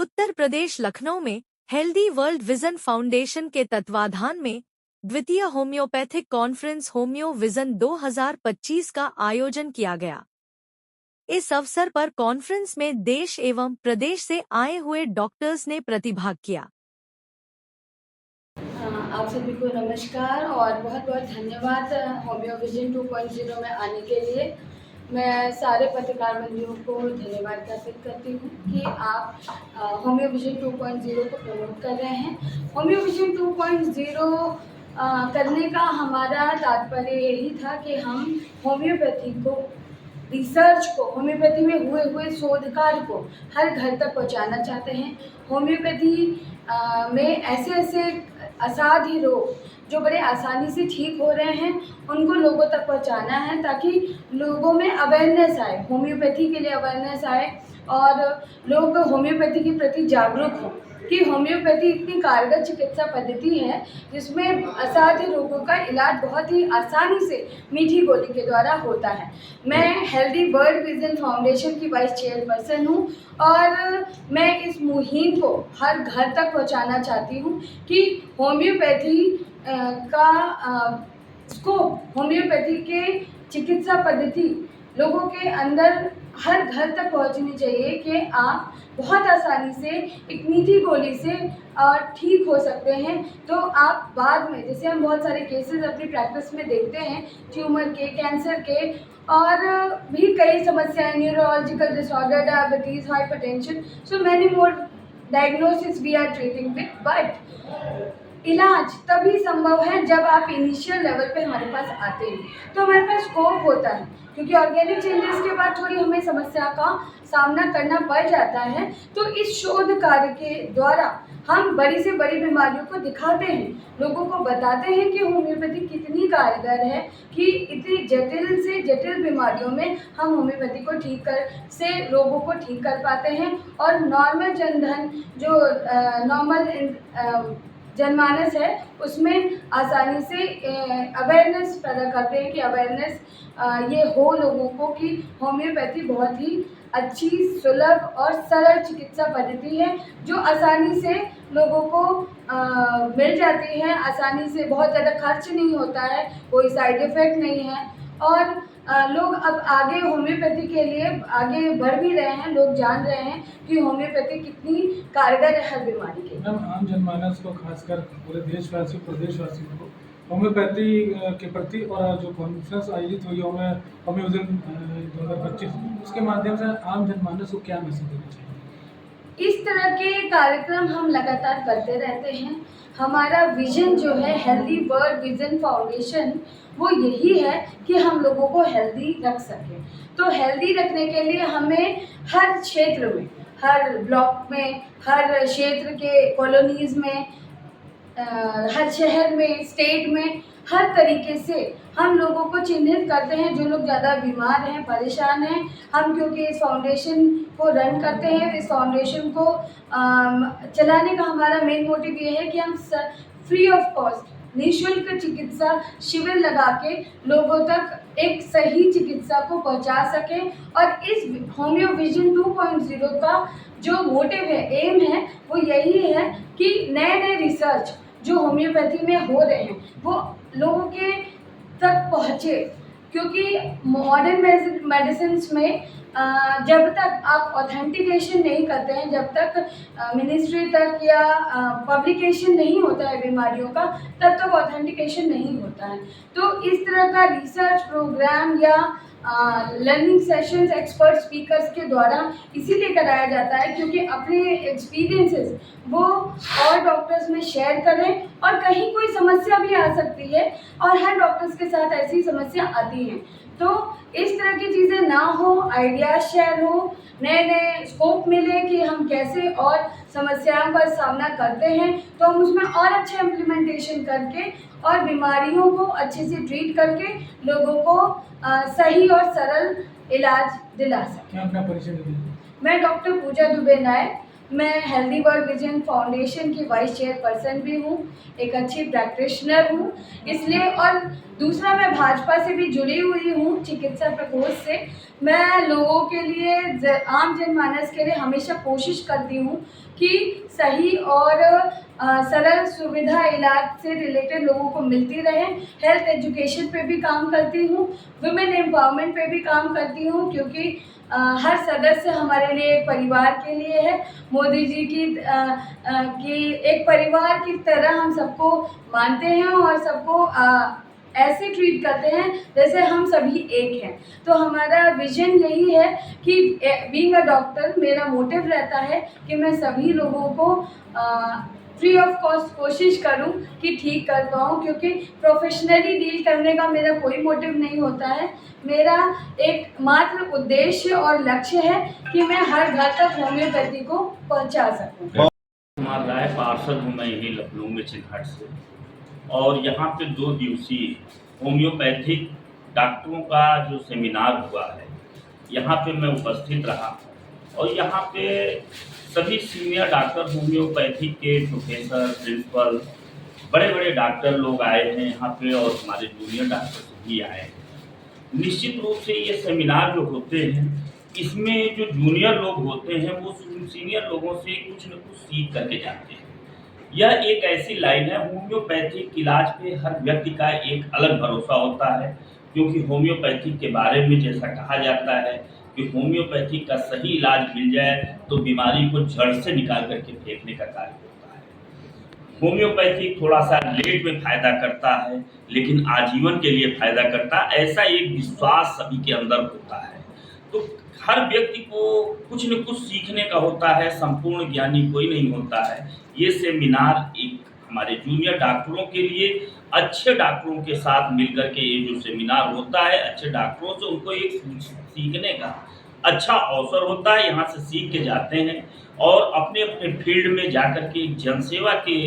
उत्तर प्रदेश लखनऊ में healthy world vision foundation के तत्वाधान में द्वितीय होम्योपैथिक कॉन्फ्रेंस होम्यो विजन 2025 का आयोजन किया गया। इस अवसर पर कॉन्फ्रेंस में देश एवं प्रदेश से आए हुए डॉक्टर्स ने प्रतिभाग किया। आप सभी को नमस्कार और बहुत बहुत धन्यवाद होम्यो विजन 2.0 में आने के लिए। मैं सारे पत्रकार बंधुओं को धन्यवाद ज्ञापित करती हूँ कि आप होम्यो विजन 2.0 को प्रमोट कर रहे हैं। होम्यो विजन 2.0 करने का हमारा तात्पर्य यही था कि हम होम्योपैथी को, रिसर्च को, होम्योपैथी में हुए शोध कार्य को हर घर तक पहुंचाना चाहते हैं। होम्योपैथी में ऐसे असाध्य रोग जो बड़े आसानी से ठीक हो रहे हैं उनको लोगों तक पहुंचाना है, ताकि लोगों में अवेयरनेस आए, होम्योपैथी के लिए अवेयरनेस आए और लोग होम्योपैथी के प्रति जागरूक हों कि होम्योपैथी इतनी कारगर चिकित्सा पद्धति है जिसमें असाध्य रोगों का इलाज बहुत ही आसानी से मीठी गोली के द्वारा होता है। मैं हेल्दी वर्ल्ड विजन फाउंडेशन की वाइस चेयरपर्सन हूँ और मैं इस मुहिम को हर घर तक पहुँचाना चाहती हूँ कि होम्योपैथी का स्कोप, होम्योपैथी के चिकित्सा पद्धति लोगों के अंदर हर घर तक पहुंचनी चाहिए कि आप बहुत आसानी से एक मीठी गोली से ठीक हो सकते हैं। तो आप बाद में, जैसे हम बहुत सारे केसेस अपनी प्रैक्टिस में देखते हैं, ट्यूमर के, कैंसर के और भी कई समस्याएं, neurological disorder, diabetes, hypertension, so many more diagnosis we are treating with, but इलाज तभी संभव है जब आप इनिशियल लेवल पे हमारे पास आते हैं, तो हमारे पास स्कोप होता है, क्योंकि ऑर्गेनिक चेंजेस के बाद थोड़ी हमें समस्या का सामना करना पड़ जाता है। तो इस शोध कार्य के द्वारा हम बड़ी से बड़ी बीमारियों को दिखाते हैं, लोगों को बताते हैं कि होम्योपैथी कितनी कारगर है, कि इतनी जटिल से जटिल बीमारियों में हम होम्योपैथी को रोगों को ठीक कर पाते हैं और नॉर्मल जनधन जो नॉर्मल जनमानस है उसमें आसानी से अवेयरनेस पैदा करते हैं कि अवेयरनेस ये हो लोगों को कि होम्योपैथी बहुत ही अच्छी, सुलभ और सरल चिकित्सा पद्धति है जो आसानी से लोगों को मिल जाती है, आसानी से, बहुत ज़्यादा खर्च नहीं होता है, कोई साइड इफ़ेक्ट नहीं है और लोग अब आगे होम्योपैथी के लिए आगे बढ़ भी रहे हैं। लोग जान रहे हैं कि होम्योपैथी कितनी कारगर है हर बीमारी के। मैम, आम जनमानस को, खासकर पूरे देशवासी, प्रदेशवासियों को होम्योपैथी के प्रति और जो कॉन्फ्रेंस आयोजित हुई है होम्यो विजन 2025, उसके माध्यम से आम जनमानस को क्या मैसेज देना चाहिए? इस तरह के कार्यक्रम हम लगातार करते रहते हैं। हमारा विजन जो है हेल्दी वर्ल्ड विजन फाउंडेशन, वो यही है कि हम लोगों को हेल्दी रख सकें। तो हेल्दी रखने के लिए हमें हर क्षेत्र में, हर ब्लॉक में, हर क्षेत्र के कॉलोनीज़ में, हर शहर में, स्टेट में, हर तरीके से हम लोगों को चिन्हित करते हैं जो लोग ज़्यादा बीमार हैं, परेशान हैं। हम क्योंकि इस फाउंडेशन को रन करते हैं, इस फाउंडेशन को चलाने का हमारा मेन मोटिव ये है कि हम फ्री ऑफ कॉस्ट निःशुल्क चिकित्सा शिविर लगा के लोगों तक एक सही चिकित्सा को पहुंचा सकें। और इस होम्यो विजन 2.0 का जो मोटिव है, एम है, वो यही है कि नए रिसर्च जो होम्योपैथी में हो रहे हैं वो लोगों के तक पहुँचे, क्योंकि मॉडर्न मेडिसिन्स में जब तक आप ऑथेंटिकेशन नहीं करते हैं, जब तक मिनिस्ट्री तक या पब्लिकेशन नहीं होता है बीमारियों का, तब तक ऑथेंटिकेशन नहीं होता है। तो इस तरह का रिसर्च प्रोग्राम या लर्निंग सेशंस एक्सपर्ट स्पीकर्स के द्वारा इसीलिए कराया जाता है क्योंकि अपने एक्सपीरियंसेस वो और डॉक्टर्स में शेयर करें, और कहीं कोई समस्या भी आ सकती है और हर डॉक्टर्स के साथ ऐसी समस्या आती है। तो इस तरह की चीज़ें ना हो, आइडियाज शेयर हो, नए स्कोप मिले कि हम कैसे और समस्याओं का सामना करते हैं, तो हम उसमें और अच्छा इम्प्लीमेंटेशन करके और बीमारियों को अच्छे से ट्रीट करके लोगों को सही और सरल इलाज दिला सकें। क्या अपना परिचय दीजिए? मैं डॉक्टर पूजा दुबे नायक, मैं हेल्दी वर्ल्ड विजन फाउंडेशन की वाइस चेयरपर्सन भी हूँ, एक अच्छी प्रैक्टिशनर हूँ इसलिए, और दूसरा मैं भाजपा से भी जुड़ी हुई हूँ चिकित्सा प्रकोष्ठ से। मैं लोगों के लिए आम जनमानस के लिए हमेशा कोशिश करती हूँ कि सही और सरल सुविधा इलाज से रिलेटेड लोगों को मिलती रहे। हेल्थ एजुकेशन पे भी काम करती हूँ, वुमेन एम्पावरमेंट पे भी काम करती हूँ, क्योंकि हर सदस्य हमारे लिए एक परिवार के लिए है। मोदी जी की एक परिवार की तरह हम सबको मानते हैं और सबको ऐसे ट्रीट करते हैं जैसे हम सभी एक हैं। तो हमारा विजन यही है कि बीइंग अ डॉक्टर मेरा मोटिव रहता है कि मैं सभी लोगों को फ्री ऑफ कॉस्ट कोशिश करूं कि ठीक कर पाऊं, क्योंकि प्रोफेशनली डील करने का मेरा कोई मोटिव नहीं होता है। मेरा एक मात्र उद्देश्य और लक्ष्य है कि मैं हर घर तक होम्योपैथी को पहुंचा सकूं। कुमार राय पार्षद हूँ मैं यही लखनऊ में चिन्हट से, और यहाँ पे 2 दिवसीय होम्योपैथिक डॉक्टरों का जो सेमिनार हुआ है यहाँ पे मैं उपस्थित रहा, और यहाँ पे सभी सीनियर डॉक्टर होम्योपैथिक के प्रोफेसर, प्रिंसिपल, बड़े बड़े डॉक्टर लोग आए हैं यहाँ पे, और हमारे जूनियर डॉक्टर भी आए हैं। निश्चित रूप से ये सेमिनार जो होते हैं इसमें जो जूनियर लोग होते हैं वो सीनियर लोगों से कुछ न कुछ सीख करके जाते हैं। यह एक ऐसी लाइन है, होम्योपैथिक इलाज पे हर व्यक्ति का एक अलग भरोसा होता है, क्योंकि होम्योपैथिक के बारे में जैसा कहा जाता है कि होम्योपैथिक का सही इलाज मिल जाए तो बीमारी को जड़ से निकाल करके फेंकने का कार्य होता है। होम्योपैथिक थोड़ा सा लेट में फायदा करता है लेकिन आजीवन के लिए फायदा करता है, ऐसा एक विश्वास सभी के अंदर होता है। तो हर व्यक्ति को कुछ न कुछ सीखने का होता है, संपूर्ण ज्ञानी कोई नहीं होता है। ये सेमिनार एक हमारे जूनियर डॉक्टरों के लिए, अच्छे डॉक्टरों के साथ मिलकर के ये जो सेमिनार होता है, अच्छे डॉक्टरों से उनको एक सीखने का अच्छा अवसर होता है। यहाँ से सीख के जाते हैं और अपने अपने फील्ड में जाकर के जनसेवा के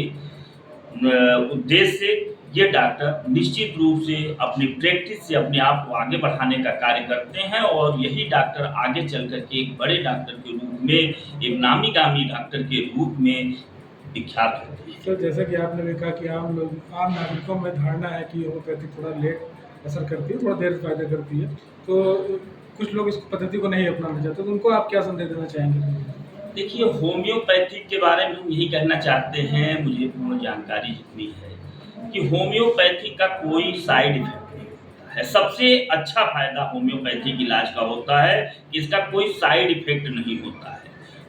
उद्देश्य से ये डॉक्टर निश्चित रूप से अपनी प्रैक्टिस से अपने आप को आगे बढ़ाने का कार्य करते हैं, और यही डॉक्टर आगे चल करके एक बड़े डॉक्टर के रूप में, एक नामी गामी डॉक्टर के रूप में विख्यात होते हैं। सर, जैसा कि आपने भी कहा कि आम नागरिकों में धारणा है कि होम्योपैथी थोड़ा लेट असर करती है, थोड़ा देर फायदा करती है, तो कुछ लोग इस पद्धति को नहीं अपनाना चाहते, तो उनको आप क्या संदेश देना चाहेंगे? देखिए, होम्योपैथिक के बारे में हम यही कहना चाहते हैं, मुझे पूर्ण जानकारी जितनी है कि होम्योपैथी का कोई साइड इफेक्ट नहीं होता है। सबसे अच्छा फायदा होम्योपैथिक इलाज का होता है, इसका कोई साइड इफेक्ट नहीं होता है।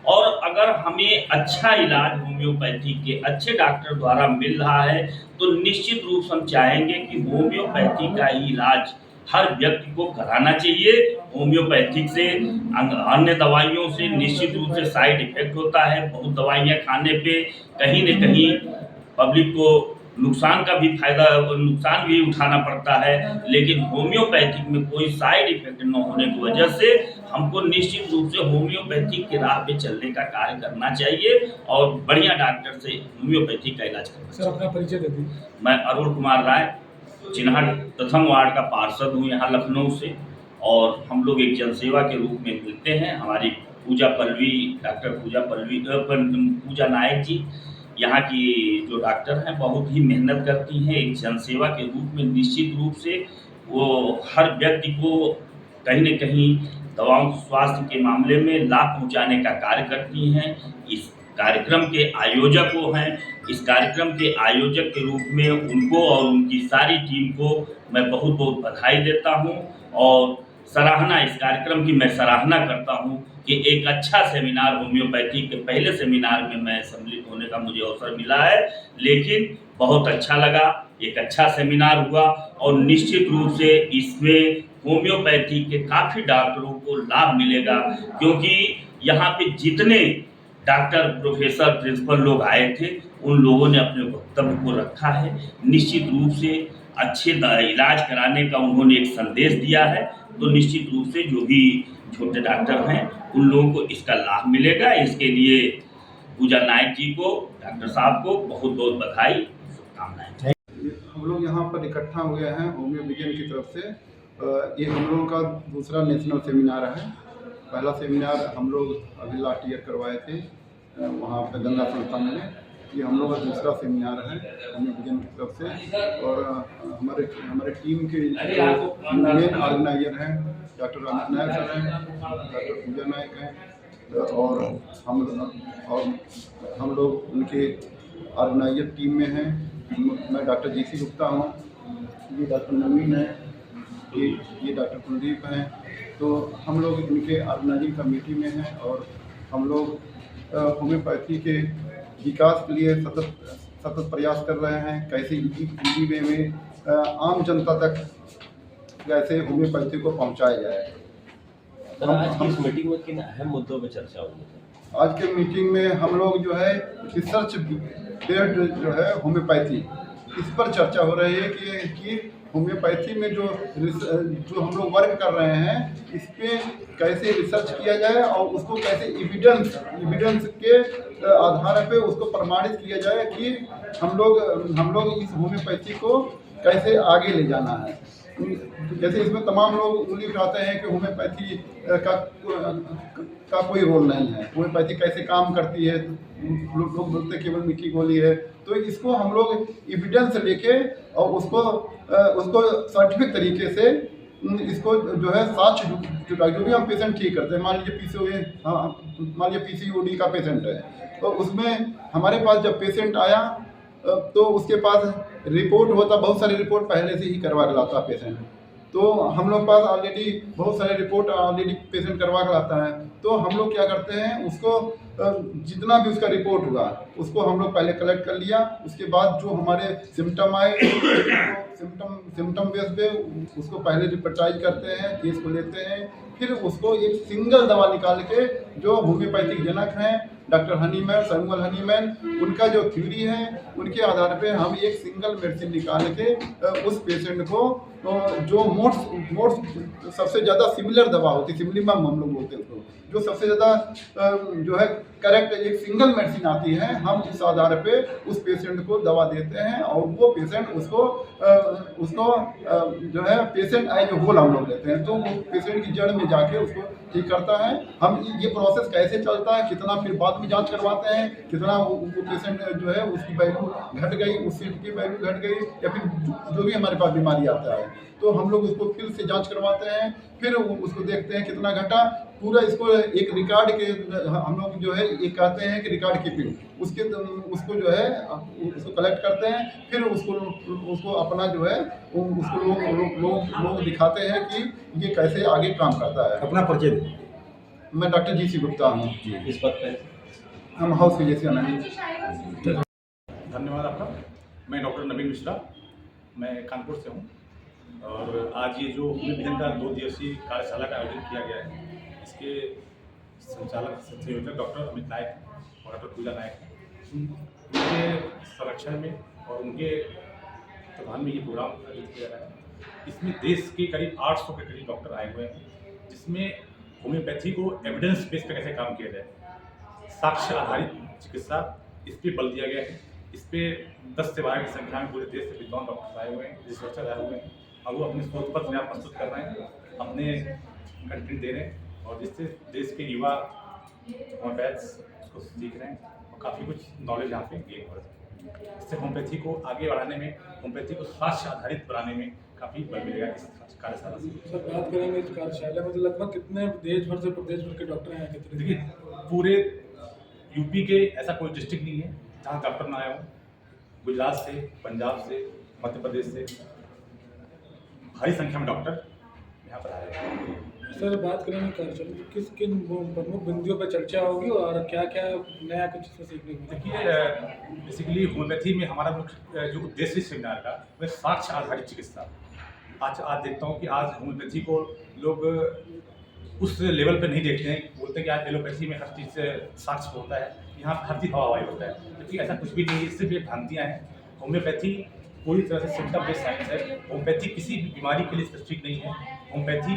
और अगर हमें अच्छा इलाज होम्योपैथी के अच्छे डॉक्टर द्वारा मिल रहा है तो निश्चित रूप से हम चाहेंगे कि होम्योपैथी का ही इलाज हर व्यक्ति को कराना चाहिए। होम्योपैथिक से अन्य दवाइयों से निश्चित रूप से साइड इफेक्ट होता है। बहुत दवाइयाँ खाने पे कहीं न कहीं पब्लिक को नुकसान भी उठाना पड़ता है, लेकिन होम्योपैथिक में कोई साइड इफेक्ट न होने की वजह से हमको निश्चित रूप से होम्योपैथिक के राह पे चलने का कार्य करना चाहिए और बढ़िया डॉक्टर से होम्योपैथिक का इलाज करना चाहिए। सर, अपना परिचय दे दीजिए। मैं अरुण कुमार राय, चिन्हट प्रथम वार्ड का पार्षद हूँ यहाँ लखनऊ से, और हम लोग एक जनसेवा के रूप में मिलते हैं। हमारी डॉक्टर पूजा नायक जी यहाँ की जो डॉक्टर हैं बहुत ही मेहनत करती हैं, एक जनसेवा के रूप में निश्चित रूप से वो हर व्यक्ति को कहीं न कहीं दवाओं स्वास्थ्य के मामले में लाभ पहुँचाने का कार्य करती हैं। इस कार्यक्रम के आयोजक वो हैं। इस कार्यक्रम के आयोजक के रूप में उनको और उनकी सारी टीम को मैं बहुत बहुत बधाई देता हूँ, और इस कार्यक्रम की मैं सराहना करता हूँ कि एक अच्छा सेमिनार होम्योपैथी के पहले सेमिनार में मैं सम्मिलित होने का मुझे अवसर मिला है, लेकिन बहुत अच्छा लगा। एक अच्छा सेमिनार हुआ और निश्चित रूप से इसमें होम्योपैथी के काफ़ी डॉक्टरों को लाभ मिलेगा, क्योंकि यहाँ पे जितने डॉक्टर, प्रोफेसर, प्रिंसिपल लोग आए थे उन लोगों ने अपने वक्तव्य को रखा है। निश्चित रूप से अच्छे इलाज कराने का उन्होंने एक संदेश दिया है, तो निश्चित रूप से जो भी छोटे डॉक्टर हैं उन लोगों को इसका लाभ मिलेगा। इसके लिए पूजा नायक जी को, डॉक्टर साहब को बहुत बहुत बधाई, शुभकामनाएं। हम लोग यहाँ पर इकट्ठा हुए हैं होम्यो विजन की तरफ से। ये हम लोगों का दूसरा नेशनल सेमिनार है। पहला सेमिनार हम लोग अभी लास्ट ईयर करवाए थे वहाँ पे गंगा संस्थान में। ये हम लोग का दूसरा सेमिनार है होम्यो विजन की तरफ से। और हमारे टीम के मेन ऑर्गेनाइजर हैं डॉक्टर अमित नायक सर हैं, डॉक्टर पूजा नायक हैं, और हम लोग उनके ऑर्गेनाइजर टीम में हैं। मैं डॉक्टर JC गुप्ता हूँ, ये डॉक्टर नवीन है, ये डॉक्टर कुलदीप हैं। तो हम लोग इनके ऑर्गेनाइजिंग कमेटी में हैं और हम लोग होम्योपैथी के विकास के लिए सतत प्रयास कर रहे हैं। कैसे इजी वे में आम जनता तक कैसे होम्योपैथी को पहुंचाया जाए। सर, आज की इस मीटिंग में किन अहम मुद्दों पर चर्चा हुई? आज के मीटिंग में हम लोग जो है रिसर्च बेस्ड जो है होम्योपैथी, इस पर चर्चा हो रही है कि होम्योपैथी में जो हम लोग वर्क कर रहे हैं इस पे कैसे रिसर्च किया जाए और उसको कैसे एविडेंस के आधार पे उसको प्रमाणित किया जाए कि हम लोग इस होम्योपैथी को कैसे आगे ले जाना है। जैसे इसमें तमाम लोग उंगली उठाते हैं कि होम्योपैथी का कोई रोल नहीं है, होम्योपैथी कैसे काम करती है, लोग बोलते केवल मीठी गोली है। तो इसको हम लोग एविडेंस लेके और उसको साइंटिफिक तरीके से इसको जो है साक्ष्य जुटाई। जो भी हम पेशेंट ठीक करते हैं, मान लीजिए PCOD का पेशेंट है, तो उसमें हमारे पास जब पेशेंट आया तो उसके पास रिपोर्ट होता, बहुत सारे रिपोर्ट पहले से ही करवा के लाता पेशेंट। तो हम लोग पास ऑलरेडी बहुत सारे रिपोर्ट ऑलरेडी पेशेंट करवा के लाता है। तो हम लोग क्या करते हैं, उसको जितना भी उसका रिपोर्ट हुआ उसको हम लोग पहले कलेक्ट कर लिया। उसके बाद जो हमारे सिम्टम आए सिम्टम बेस पे उसको पहले रिपोर्टाइज करते हैं, केस को लेते हैं, फिर उसको एक सिंगल दवा निकाल के जो होम्योपैथिक जनक हैं डॉक्टर हनीमैन, सैमुअल हनीमैन, उनका जो थ्योरी है उनके आधार पे हम एक सिंगल मेडिसिन निकाल के उस पेशेंट को जो मोस्ट सबसे ज़्यादा सिमिलर दवा होती है, सिमिलिमम हम लोग बोलते हैं उसको, जो सबसे ज़्यादा जो है करेक्ट एक सिंगल मेडिसिन आती है, हम उस आधार पे उस पेशेंट को दवा देते हैं और वो पेशेंट उसको जो है पेशेंट एज होल हम लोग लेते हैं। तो वो पेशेंट की जड़ में जाके उसको ठीक करता है। हम ये प्रोसेस कैसे चलता है, कितना फिर बाद में जांच करवाते हैं, कितना वो पेशेंट जो है उसकी वैल्यू घट गई, उस सीट की वैल्यू घट गई, या फिर जो भी हमारे पास बीमारी आता है तो हम लोग उसको फिर से जांच करवाते हैं, फिर उसको देखते हैं कितना घटा। पूरा इसको एक रिकॉर्ड के हम लोग जो है ये कहते हैं कि रिकॉर्ड कीपिंग, उसको जो है उसको कलेक्ट करते हैं, फिर उसको अपना जो है उसको लोग दिखाते हैं कि ये कैसे आगे काम करता है। अपना परिचय दें। मैं डॉक्टर JC गुप्ता हूँ, इस पद पे हम हाउस फिजिशियन हैं। धन्यवाद आपका। मैं डॉक्टर नवीन मिश्रा, मैं कानपुर से हूँ और आज ये जो होम्यो विजन का 2 दिवसीय कार्यशाला का आयोजन किया गया है, इसके संयोजक डॉक्टर अमित नायक और डॉक्टर पूजा नायक हैं। उनके संरक्षण में और उनके प्रधान में ये प्रोग्राम आयोजित किया गया है। इसमें देश के करीब 800 के करीब डॉक्टर आए हुए हैं, जिसमें होम्योपैथी को एविडेंस बेस पे कैसे काम किया जाए, साक्ष्य आधारित चिकित्सा, इस पर बल दिया गया है। इस पर 10 से 12 की संख्या में पूरे देश से विद्वान डॉक्टर आए हुए हैं, रिसर्चर आए हुए हैं और वो अपने शोध पत्र यहाँ प्रस्तुत कर रहे हैं, अपने कंटेंट दे रहे हैं और जिससे देश के युवा होम्योपैथ्स उसको सीख रहे हैं और काफ़ी कुछ नॉलेज यहाँ पे गेन हो रहा है। इससे होम्योपैथी को आगे बढ़ाने में, होम्योपैथी को स्वास्थ्य आधारित बनाने में काफ़ी बल मिलेगा इस कार्यशाला से। सर, बात करेंगे इस कार्यशाला में तो लगभग कितने देश भर से प्रदेश भर के डॉक्टर हैं? कितने? देखिए, पूरे यूपी के ऐसा कोई डिस्ट्रिक्ट नहीं है जहाँ डॉक्टर ना आए हो। गुजरात से, पंजाब से, मध्य प्रदेश से भारी संख्या में डॉक्टर यहाँ पर आए हैं। सर, बात करेंगे कार्यशाला में किन प्रमुख बिंदुओं पर चर्चा होगी और क्या क्या नया कुछ सीखने को? देखिए, बेसिकली होम्योपैथी में हमारा मुख्य जो उद्देश्य सेमिनार का वह साक्ष्य आधारित चिकित्सा। आज देखता हूँ कि आज होम्योपैथी को लोग उस लेवल पे नहीं देखते हैं, बोलते हैं कि आज एलोपैथी में हर चीज़ से साक्ष्य होता है, यहाँ हर चीज़ हवा होता है, क्योंकि ऐसा कुछ भी नहीं है। इससे भी भ्रांतियाँ हैं। होम्योपैथी पूरी तरह से सिम्टम बेस्ड साइंस है। होम्योपैथी किसी भी बीमारी के लिए स्पेसिफिक नहीं है। होम्योपैथी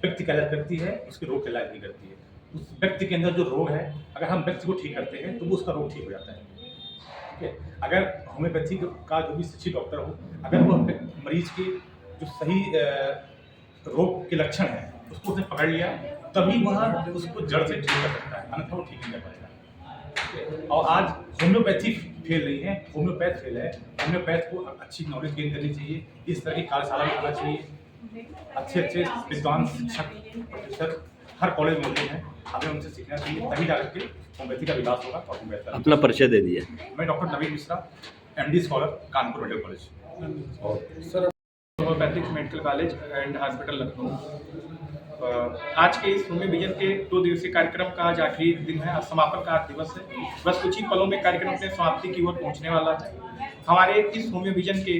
व्यक्ति का इलाज करती है, उसके रोग का इलाज नहीं करती है। उस व्यक्ति के अंदर जो रोग है, अगर हम व्यक्ति को ठीक करते हैं तो वो उसका रोग ठीक हो जाता है। ठीक है, अगर होम्योपैथी का जो भी शिक्षित डॉक्टर हो, अगर वो मरीज के जो सही रोग के लक्षण हैं उसको उसने पकड़ लिया, तभी वह उसको जड़ से ठीक कर सकता है, अन्यथा वो ठीक नहीं कर पाएगा। और आज होम्योपैथी फेल नहीं है, होम्योपैथ फेल है। होम्योपैथ को अच्छी नॉलेज गेन करनी चाहिए, इस तरह की कार्यशाला में आना चाहिए। अच्छे विद्वान शिक्षक प्रोफेसर हर कॉलेज में होते हैं, हमें उनसे सीखना चाहिए, तभी जाकर के होम्योपैथी का विकास होगा और बेहतर। अपना परिचय दे दिए। मैं doctor Naveen Mishra, MD scholar, Kanpur medical college. Sir homeopathic medical college and hospital Lucknow. आज के इस होम्यो विजन के 2 दिवसीय कार्यक्रम का आज आखिरी दिन है, आज समापन का दिवस है। बस कुछ ही पलों में कार्यक्रम अपने समाप्ति की ओर पहुंचने वाला है। हमारे इस होम्यो विजन के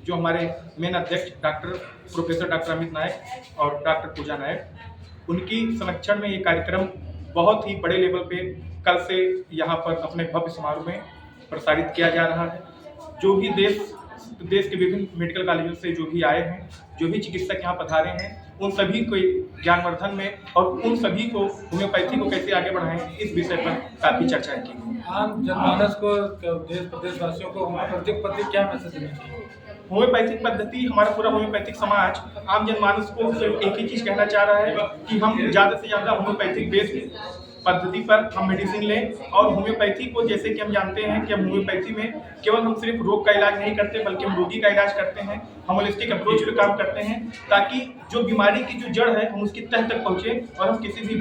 जो हमारे मेन अध्यक्ष प्रोफेसर डॉक्टर अमित नायक और डॉक्टर पूजा नायक, उनकी संरक्षण में ये कार्यक्रम बहुत ही बड़े लेवल पे कल से यहाँ पर अपने भव्य समारोह में प्रसारित किया जा रहा है। जो भी देश के विभिन्न मेडिकल कॉलेजों से जो भी आए हैं, जो भी चिकित्सक यहाँ पधारे हैं, उन सभी को ज्ञानवर्धन में और उन सभी को होम्योपैथी को कैसे आगे बढ़ाएं, इस विषय पर काफ़ी चर्चाएं की। आम जनमानस को, देश प्रदेशवासियों को होम्योपैथिक प्रति क्या मैसेज देना चाहिए? होम्योपैथिक पद्धति, हमारा पूरा होम्योपैथिक समाज आम जनमानस को सिर्फ एक ही चीज़ कहना चाह रहा है कि हम ज़्यादा से ज़्यादा होम्योपैथिक बेस्ड पद्धति पर हम मेडिसिन लें। और होम्योपैथी को जैसे कि हम जानते हैं कि हम होम्योपैथी में केवल हम सिर्फ रोग का इलाज नहीं करते, बल्कि हम रोगी का इलाज करते हैं। हम होलिस्टिक अप्रोच पे काम करते हैं, ताकि जो बीमारी की जो जड़ है हम उसकी तह तक पहुँचे और हम किसी भी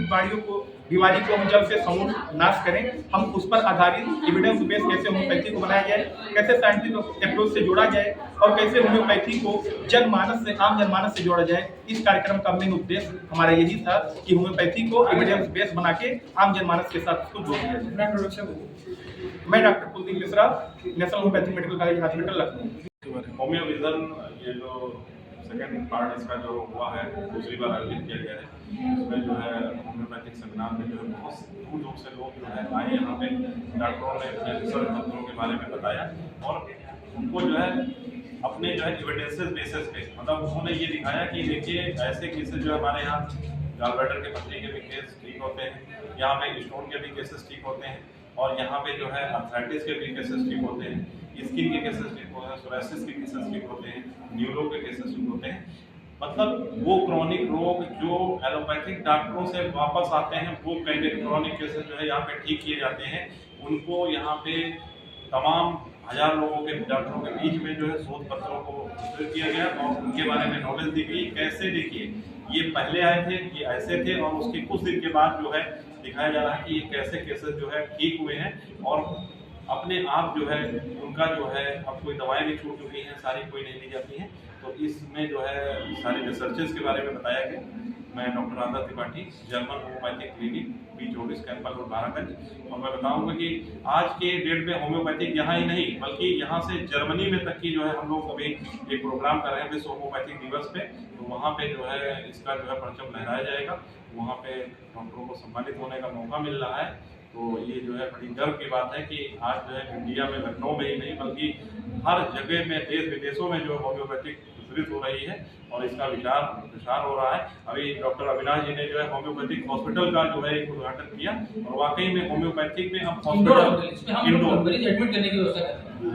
बीमारी को हम जड़ से समूल नाश करें। हम उस पर आधारित एविडेंस बेस कैसे होम्योपैथी को बनाया जाए, कैसे साइंटिफिक अप्रोच से जोड़ा जाए और कैसे होम्योपैथी को जनमानस से, आम जनमानस से जोड़ा जाए। इस कार्यक्रम का मेन उद्देश्य हमारा यही था कि होम्योपैथी को एविडेंस बेस बना के आम जनमानस के साथ उसको जोड़ दिया जाए। मैं doctor Kuldeep Mishra, national homeopathic medical college hospital Lucknow. Homeo vision ये जो सेकेंड पार्ट इसका जो हुआ है, दूसरी बार आयोजित किया गया है, इसमें जो है होम्योपैथिक सेमिनार में जो है बहुत दूर दूर से लोग जो है आए। यहाँ पे डॉक्टरों ने अपने रिसर्च पत्रों के बारे में बताया और उनको जो है अपने जो है एविडेंसेस बेसिस पे, मतलब उन्होंने ये दिखाया कि देखिए ऐसे केसेस जो हमारे यहाँ गॉलब्लैडर के पथरी के भी केस ठीक होते हैं, यहाँ पे स्टोन के भी केसेस ठीक होते हैं और यहाँ पे जो है आर्थराइटिस के भी केसेस ठीक होते हैं, स्किन के केसेस ठीक होते हैं, सोरायसिस के केसेस ठीक होते हैं, न्यूरो के केसेस ठीक होते हैं। मतलब वो क्रॉनिक रोग जो एलोपैथिक डॉक्टरों से वापस आते हैं, वो क्रॉनिक केसेस जो है यहाँ पे ठीक किए जाते हैं। उनको यहाँ पे तमाम हजार लोगों के डॉक्टरों के बीच में जो है शोध पत्रों को विस्तृत किया गया और उनके बारे में नॉलेज दी गई। कैसे, देखिए ये पहले आए थे, ये ऐसे थे और उसके कुछ दिन के बाद जो है दिखाया जा रहा है कि ये कैसे केसेस जो है ठीक हुए हैं और अपने आप जो है उनका जो है अब कोई दवाएं भी छूट चुकी हैं, सारी कोई नहीं ली जाती हैं। तो इसमें जो है सारे रिसर्चेस के बारे में बताया गया। मैं doctor Radha Tripathi, German homeopathic clinic B24 Campbell road Maharajganj. और मैं बताऊंगा कि आज के डेट में होम्योपैथिक यहाँ ही नहीं बल्कि यहाँ से जर्मनी में तक की जो है हम लोग अभी एक प्रोग्राम कर रहे हैं विश्व होम्योपैथिक दिवस पे। तो वहाँ पे जो है इसका जो है परचम लहराया जाएगा, वहाँ पे डॉक्टरों को सम्मानित होने का मौका मिल रहा है। तो ये जो है बड़ी गर्व की बात है कि आज जो है इंडिया में, लखनऊ में ही नहीं बल्कि हर जगह में, देश विदेशों में जो होम्योपैथिक विस्तृत हो रही है और इसका प्रसार हो रहा है। अभी डॉक्टर अविनाश जी ने जो है होम्योपैथिक हॉस्पिटल का जो है एक उद्घाटन किया और वाकई में होम्योपैथिक में हम हॉस्पिटल इंडोर मरीज एडमिट करने की व्यवस्था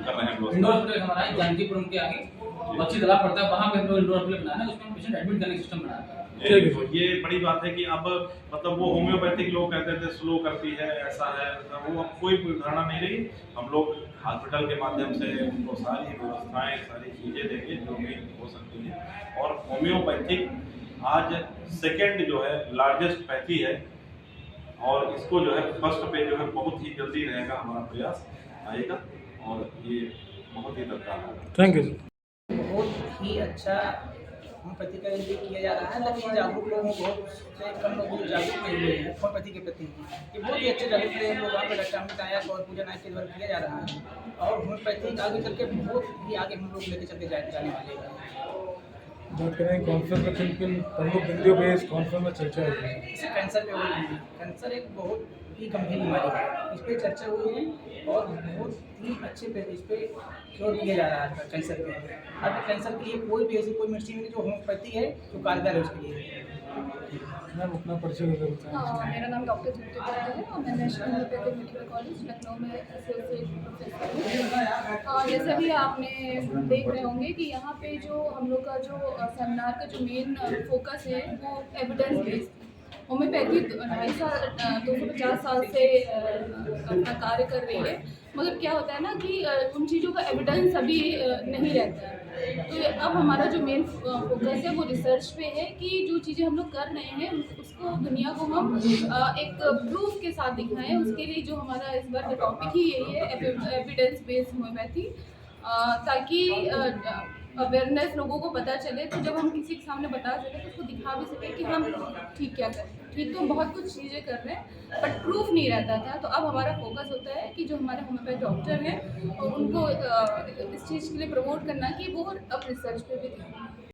कर रहे हैं। इंडोर हॉस्पिटल हमारा है जानकीपुरम के आगे बच्ची तालाब पड़ता है, वहाँ पे इंडोर हॉस्पिटल बनाना है, उसमें पेशेंट एडमिट करने का सिस्टम बनाना है। ये बड़ी बात है कि अब मतलब वो होम्योपैथिक लोग कहते थे स्लो करती है, ऐसा है, मतलब वो अब कोई धारणा नहीं रही। हम लोग हॉस्पिटल के माध्यम से उनको सारी व्यवस्थाएं, सारी चीज़ें देंगे जो भी हो सकती हैं। और होम्योपैथिक आज सेकेंड जो है लार्जेस्ट पैथी है और इसको जो है फर्स्ट पे जो है बहुत ही जल्दी रहेगा, हमारा प्रयास आएगा और ये बहुत ही दरकार है। Thank you. बहुत ही अच्छा होम्योपैथी का लिए किया जा रहा है, लेकिन जागरूक लोग बहुत से कम लोग जागरूक नहीं हुए हैं होम्योपैथी के प्रति। ये बहुत ही अच्छे जागरूक रहे लोग, वहाँ पर डॉक्टर अमित नायक और पूजा नायक के द्वारा किया जा रहा है और होम्योपैथी आगे चल के बहुत ही आगे हम लोग लेके चलते जाने वाले हैं। बात करें कॉन्फ्रेंस में किन प्रमुख बिंदुओं पे इस कॉन्फ्रेंस में चर्चा हुई है? जैसे कैंसर पे हुई है, कैंसर एक बहुत ही गंभीर बीमारी है, इस पर चर्चा हुई है और बहुत ही अच्छे पे इस पर क्योर किया जा रहा है कैंसर पे। अब कैंसर के लिए कोई भी ऐसी कोई मेडिसिन नहीं जो होम्योपैथी है जो कारगर है उसके लिए। मैम अपना परिचय देकर बताएं। मेरा नाम डॉक्टर तृप्ति गुप्ता है और मैं national homeopathic medical college Lucknow में एसोसिएट प्रोफेसर हूँ। जैसे भी आपने देख रहे होंगे कि यहाँ पे जो हम लोग का जो सेमिनार का जो मेन फोकस है वो एविडेंस बेस्ड। होम्योपैथी 250 साल से अपना कार्य कर रही है, मगर क्या होता है ना कि उन चीज़ों का एविडेंस अभी नहीं रहता है। तो अब हमारा जो मेन फोकस है वो रिसर्च पे है कि जो चीज़ें हम लोग कर रहे हैं उसको दुनिया को हम एक प्रूफ के साथ दिखाएं। उसके लिए जो हमारा इस बार का टॉपिक ही यही है, एविडेंस बेस्ड होम्योपैथी, ताकि अवेयरनेस लोगों को पता चले। तो जब हम किसी के सामने बता सकें तो उसको दिखा भी सकें कि हम ठीक क्या करें। ठीक तो हम बहुत कुछ चीज़ें कर रहे हैं बट प्रूफ नहीं रहता था। तो अब हमारा फोकस होता है कि जो हमारे होम्योपैथ डॉक्टर हैं और उनको इस चीज़ के लिए प्रमोट करना कि वो अब रिसर्च पे भी ध्यान दें।